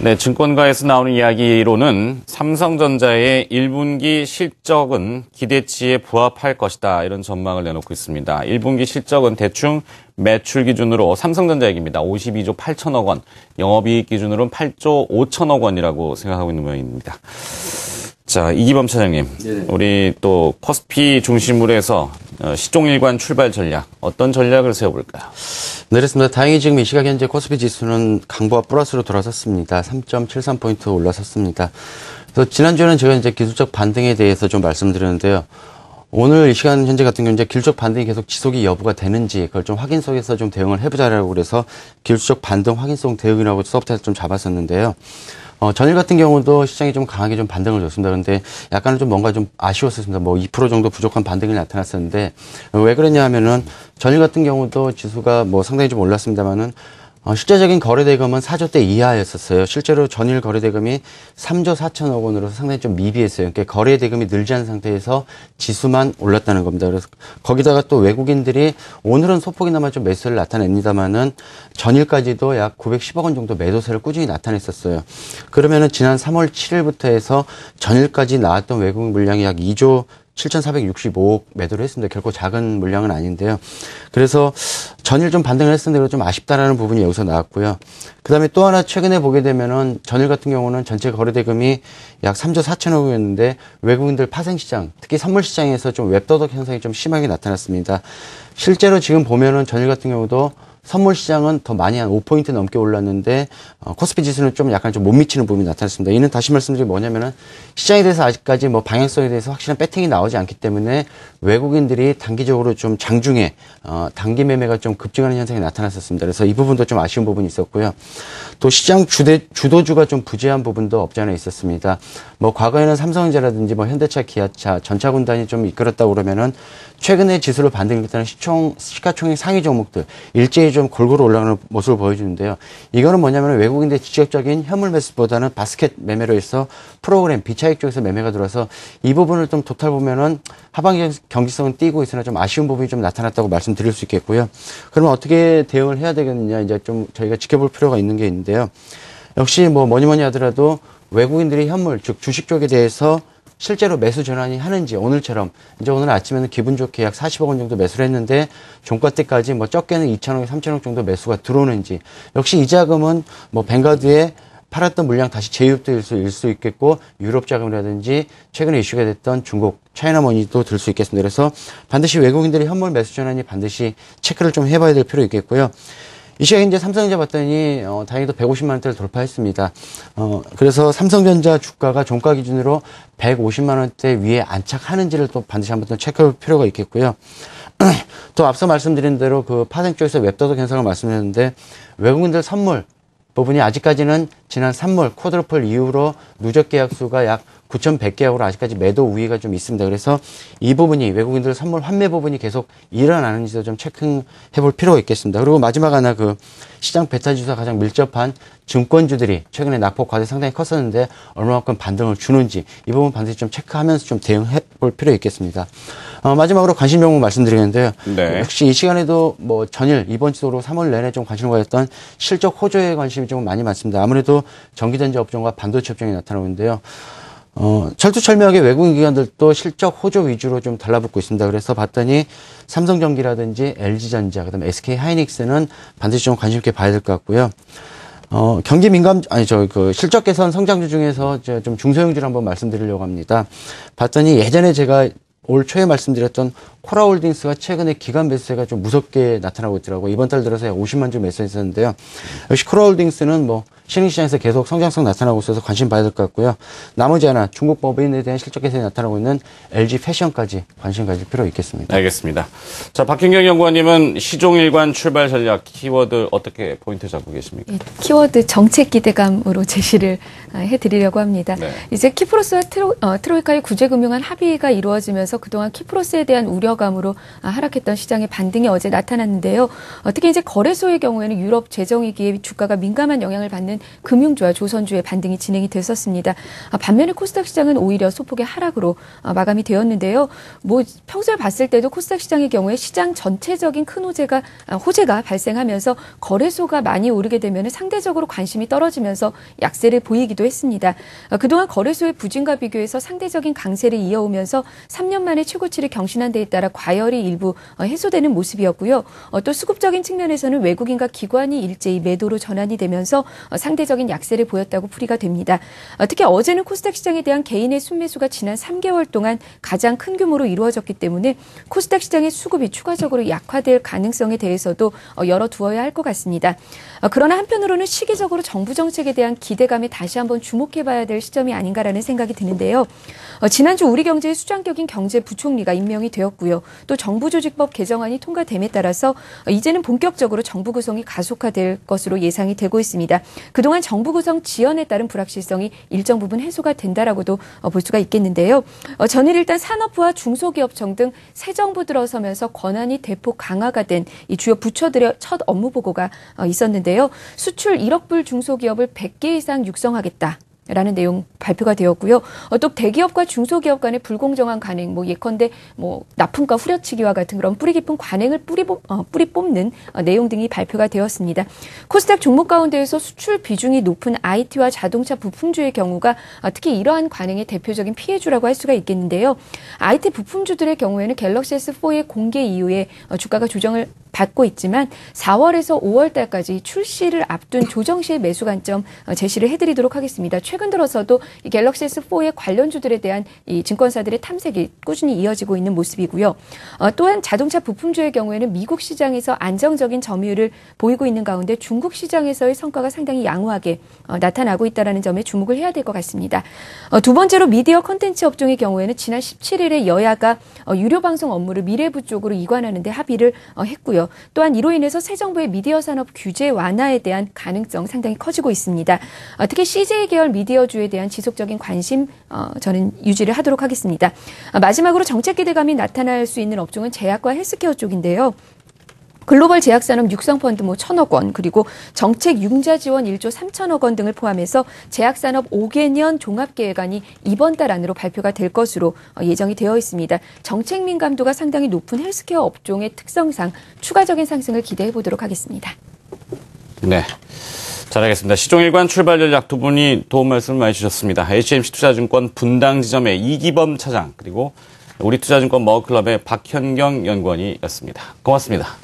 네, 증권가에서 나오는 이야기로는 삼성전자의 1분기 실적은 기대치에 부합할 것이다. 이런 전망을 내놓고 있습니다. 1분기 실적은 대충 매출 기준으로 삼성전자 얘기입니다. 52조 8천억 원, 영업이익 기준으로는 8조 5천억 원이라고 생각하고 있는 모양입니다. 자, 이기범 차장님, 네네. 우리 또 코스피 중심으로 해서 시종일관 출발 전략, 어떤 전략을 세워볼까요? 네, 그렇습니다. 다행히 지금 이 시각 현재 코스피 지수는 강보와 플러스로 돌아섰습니다. 3.73포인트 올라섰습니다. 그래서 지난주에는 제가 이제 기술적 반등에 대해서 좀 말씀드렸는데요. 오늘 이 시간 현재 같은 경우 이제 기술적 반등이 계속 지속이 여부가 되는지 그걸 좀 확인 속에서 좀 대응을 해보자라고 그래서 기술적 반등 확인성 대응이라고 서브타이틀 좀 잡았었는데요. 전일 같은 경우도 시장이 좀 강하게 좀 반등을 줬습니다. 그런데 약간은 좀 뭔가 좀 아쉬웠었습니다. 뭐 2% 정도 부족한 반등이 나타났었는데 왜 그랬냐 하면은 전일 같은 경우도 지수가 뭐 상당히 좀 올랐습니다만은 실제적인 거래대금은 4조대 이하였었어요. 실제로 전일 거래대금이 3조 4천억 원으로서 상당히 좀 미비했어요. 그러니까 거래대금이 늘지 않은 상태에서 지수만 올랐다는 겁니다. 그래서 거기다가 또 외국인들이 오늘은 소폭이나마 좀 매수를 나타냅니다만은 전일까지도 약 910억 원 정도 매도세를 꾸준히 나타냈었어요. 그러면은 지난 3월 7일부터 해서 전일까지 나왔던 외국인 물량이 약 2조 7,465억 매도를 했습니다. 결코 작은 물량은 아닌데요. 그래서 전일 좀 반등을 했었는데 좀 아쉽다라는 부분이 여기서 나왔고요. 그 다음에 또 하나 최근에 보게 되면은 전일 같은 경우는 전체 거래대금이 약 3조 4천억 원이었는데 외국인들 파생시장, 특히 선물시장에서 좀 웹더덕 현상이 좀 심하게 나타났습니다. 실제로 지금 보면은 전일 같은 경우도 선물 시장은 더 많이 한 5포인트 넘게 올랐는데 코스피 지수는 좀 약간 좀 못 미치는 부분이 나타났습니다. 이는 다시 말씀드리면 뭐냐면은 시장에 대해서 아직까지 뭐 방향성에 대해서 확실한 배팅이 나오지 않기 때문에 외국인들이 단기적으로 좀 장중에 단기 매매가 좀 급증하는 현상이 나타났었습니다. 그래서 이 부분도 좀 아쉬운 부분이 있었고요. 또 시장 주도주가 좀 부재한 부분도 없지 않아 있었습니다. 뭐 과거에는 삼성전자라든지 뭐 현대차, 기아차, 전차군단이 좀 이끌었다고 그러면은 최근에 지수를 반등했다는 시가총액 상위 종목들 일제히 좀 골고루 올라가는 모습을 보여주는데요. 이거는 뭐냐면 외국인들의 직접적인 현물 매수보다는 바스켓 매매로 해서 프로그램 비차익 쪽에서 매매가 들어서 이 부분을 좀 토탈 보면은 하반기 경직성은 띄고 있으나 좀 아쉬운 부분이 좀 나타났다고 말씀드릴 수 있겠고요. 그러면 어떻게 대응을 해야 되겠느냐 이제 좀 저희가 지켜볼 필요가 있는 게 있는데요. 역시 뭐 뭐니 하더라도 외국인들이 현물 즉 주식 쪽에 대해서 실제로 매수 전환이 하는지 오늘처럼 이제 오늘 아침에는 기분 좋게 약 40억 원 정도 매수를 했는데 종가 때까지 뭐 적게는 2천억, 3천억 정도 매수가 들어오는지 역시 이 자금은 뭐 뱅가드에 팔았던 물량 다시 재유입될 수 있겠고 유럽 자금이라든지 최근에 이슈가 됐던 중국 차이나머니도 들 수 있겠습니다. 그래서 반드시 외국인들의 현물 매수 전환이 반드시 체크를 좀 해봐야 될 필요 있겠고요. 이 시각에 이제 삼성전자 봤더니, 다행히도 150만 원대를 돌파했습니다. 그래서 삼성전자 주가가 종가 기준으로 150만 원대 위에 안착하는지를 또 반드시 한번 더 체크할 필요가 있겠고요. 또 앞서 말씀드린 대로 그 파생 쪽에서 웹더덕 현상을 말씀드렸는데, 외국인들 선물 부분이 아직까지는 지난 3월 쿼드러플 이후로 누적 계약수가 약 9,100계약으로 아직까지 매도 우위가 좀 있습니다. 그래서 이 부분이 외국인들 선물 환매 부분이 계속 일어나는지도 좀 체크해 볼 필요가 있겠습니다. 그리고 마지막 하나 그 시장 베타 지수와 가장 밀접한 증권주들이 최근에 낙폭 과대 상당히 컸었는데 얼마만큼 반등을 주는지 이 부분 반드시 좀 체크하면서 좀 대응해 볼 필요 있겠습니다. 마지막으로 관심 종목 말씀드리겠는데요. 네. 역시 이 시간에도 뭐 전일 이번 주로 3월 내내 좀 관심을 가졌던 실적 호조에 관심이 좀 많이 많습니다. 아무래도 전기전자 업종과 반도체 업종이 나타나고 있는데요. 철두철미하게 외국인 기관들도 실적 호조 위주로 좀 달라붙고 있습니다. 그래서 봤더니 삼성전기라든지 LG전자, 그다음에 SK하이닉스는 반드시 좀 관심 있게 봐야 될 것 같고요. 경기 민감, 실적 개선 성장주 중에서 좀 중소형주를 한번 말씀드리려고 합니다. 봤더니 예전에 제가 올 초에 말씀드렸던 코라홀딩스가 최근에 기간 매수세가 좀 무섭게 나타나고 있더라고요. 이번 달 들어서 50만 주 매수했었는데요. 역시 코라홀딩스는 뭐 신흥시장에서 계속 성장성 나타나고 있어서 관심 봐야 될 것 같고요. 나머지 하나 중국 법인에 대한 실적 개선이 나타나고 있는 LG 패션까지 관심 가질 필요 있겠습니다. 알겠습니다. 자, 박현경 연구원님은 시종일관 출발 전략 키워드 어떻게 포인트 잡고 계십니까? 키워드 정책 기대감으로 제시를 해드리려고 합니다. 네. 이제 키프로스와 트로이카의 구제금융안 합의가 이루어지면서 그동안 키프로스에 대한 우려 올라감으로 하락했던 시장의 반등이 어제 나타났는데요. 특히 이제 거래소의 경우에는 유럽 재정위기에 주가가 민감한 영향을 받는 금융주와 조선주의 반등이 진행이 됐었습니다. 반면에 코스닥 시장은 오히려 소폭의 하락으로 마감이 되었는데요. 평소에 봤을 때도 코스닥 시장의 경우에 시장 전체적인 큰 호재가 발생하면서 거래소가 많이 오르게 되면 상대적으로 관심이 떨어지면서 약세를 보이기도 했습니다. 그동안 거래소의 부진과 비교해서 상대적인 강세를 이어오면서 3년 만에 최고치를 경신한 데에 따라 과열이 일부 해소되는 모습이었고요. 또 수급적인 측면에서는 외국인과 기관이 일제히 매도로 전환이 되면서 상대적인 약세를 보였다고 풀이가 됩니다. 특히 어제는 코스닥 시장에 대한 개인의 순매수가 지난 3개월 동안 가장 큰 규모로 이루어졌기 때문에 코스닥 시장의 수급이 추가적으로 약화될 가능성에 대해서도 열어두어야 할 것 같습니다. 그러나 한편으로는 시기적으로 정부 정책에 대한 기대감에 다시 한번 주목해봐야 될 시점이 아닌가라는 생각이 드는데요. 지난주 우리 경제의 수장격인 경제부총리가 임명이 되었고요. 또 정부조직법 개정안이 통과됨에 따라서 이제는 본격적으로 정부 구성이 가속화될 것으로 예상이 되고 있습니다. 그동안 정부 구성 지연에 따른 불확실성이 일정 부분 해소가 된다라고도 볼 수가 있겠는데요. 전일 일단 산업부와 중소기업청 등 새 정부 들어서면서 권한이 대폭 강화가 된 이 주요 부처들의 첫 업무 보고가 있었는데요. 수출 1억 불 중소기업을 100개 이상 육성하겠다. 라는 내용 발표가 되었고요. 또 대기업과 중소기업 간의 불공정한 관행, 예컨대 납품가 후려치기와 같은 그런 뿌리 깊은 관행을 뿌리 뽑는 내용 등이 발표가 되었습니다. 코스닥 종목 가운데에서 수출 비중이 높은 IT와 자동차 부품주의 경우가 특히 이러한 관행의 대표적인 피해주라고 할 수가 있겠는데요. IT 부품주들의 경우에는 갤럭시 S4의 공개 이후에 주가가 조정을 받고 있지만 4월에서 5월 달까지 출시를 앞둔 조정 시의 매수 관점 제시를 해드리도록 하겠습니다. 최근 들어서도 이 갤럭시 S4의 관련주들에 대한 이 증권사들의 탐색이 꾸준히 이어지고 있는 모습이고요. 또한 자동차 부품주의 경우에는 미국 시장에서 안정적인 점유율을 보이고 있는 가운데 중국 시장에서의 성과가 상당히 양호하게 나타나고 있다는 점에 주목을 해야 될 것 같습니다. 두 번째로 미디어 콘텐츠 업종의 경우에는 지난 17일에 여야가 유료 방송 업무를 미래부 쪽으로 이관하는 데 합의를 했고요. 또한 이로 인해서 새 정부의 미디어 산업 규제 완화에 대한 가능성 상당히 커지고 있습니다. 특히 CJ 계열 미디어주에 대한 지속적인 관심 저는 유지를 하도록 하겠습니다. 마지막으로 정책 기대감이 나타날 수 있는 업종은 제약과 헬스케어 쪽인데요. 글로벌 제약산업 육성펀드 1,000억 원, 그리고 정책 융자 지원 1조 3천억 원 등을 포함해서 제약산업 5개년 종합계획안이 이번 달 안으로 발표가 될 것으로 예정이 되어 있습니다. 정책 민감도가 상당히 높은 헬스케어 업종의 특성상 추가적인 상승을 기대해 보도록 하겠습니다. 네. 잘 알겠습니다. 시종일관 출발 전략 두 분이 도움 말씀을 많이 주셨습니다. HMC 투자증권 분당 지점의 이기범 차장, 그리고 우리 투자증권 머그클럽의 박현경 연구원이었습니다. 고맙습니다.